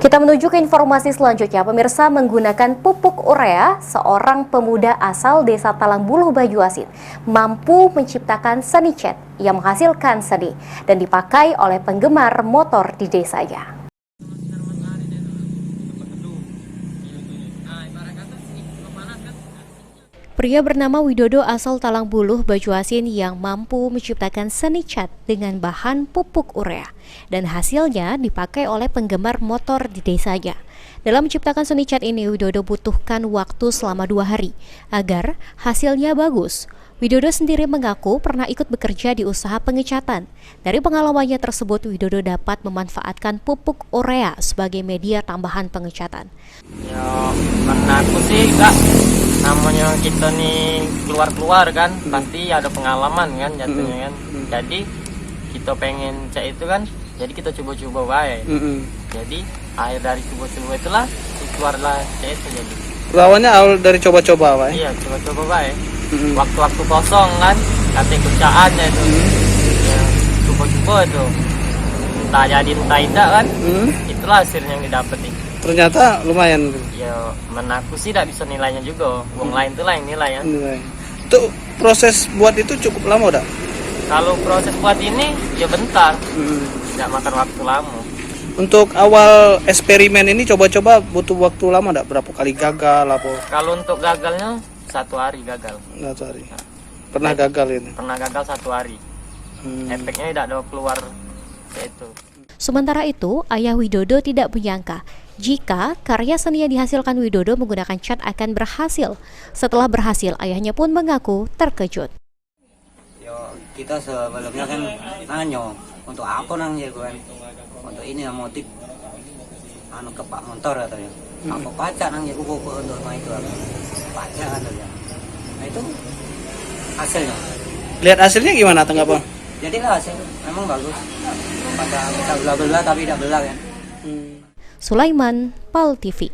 Kita menuju ke informasi selanjutnya. Pemirsa, menggunakan pupuk urea, seorang pemuda asal desa Talangbuluh Bajuasin mampu menciptakan seni cat yang menghasilkan seni dan dipakai oleh penggemar motor di desanya. Pria bernama Widodo asal Talangbuluh Bajuasin yang mampu menciptakan seni cat dengan bahan pupuk urea dan hasilnya dipakai oleh penggemar motor di desanya. Dalam menciptakan seni cat ini, Widodo butuhkan waktu selama 2 hari agar hasilnya bagus. Widodo sendiri mengaku pernah ikut bekerja di usaha pengecatan. Dari pengalamannya tersebut, Widodo dapat memanfaatkan pupuk urea sebagai media tambahan pengecatan. Ya, karena aku sih Kak, namanya kita nih keluar kan, pasti ada pengalaman kan jatuhnya kan. Jadi kita pengen cat itu kan, jadi kita coba-coba baik. Jadi akhir dari coba-coba itulah keluarlah cat itu jadi. Lawannya awal dari coba-coba, Pak? Iya, coba-coba baik. Waktu-waktu kosong kan, kata kerjaannya itu. Ya, coba-coba itu. Entah jadi entah tidak kan. Itulah hasilnya yang didapat nih. Ternyata lumayan. Ya, menaku sih tidak bisa nilainya juga. Wong lain tuh lah yang nilai ya. Itu proses buat itu cukup lama udah? Kalau proses buat ini ya bentar. Tidak makan waktu lama. Untuk awal eksperimen ini coba-coba butuh waktu lama enggak? Berapa kali gagal apa? Kalau untuk gagalnya 1 hari gagal. 1 hari. Pernah gagal ini? Pernah gagal 1 hari. Efeknya tidak ada keluar itu. Sementara itu, ayah Widodo tidak menyangka jika karya seni yang dihasilkan Widodo menggunakan cat akan berhasil. Setelah berhasil, ayahnya pun mengaku terkejut. Yo, kita sebelumnya kan nanya untuk apa nang ya kan? Untuk ini motif kepak motor atau ya. Apa pacak nang ya kuku untuk itu pacak atau ya. Nah itu hasilnya. Lihat hasilnya gimana tanggapan? Jadilah hasil memang bagus. Pada kita belah-belah tapi tidak belah kan. Sulaiman, PAL TV.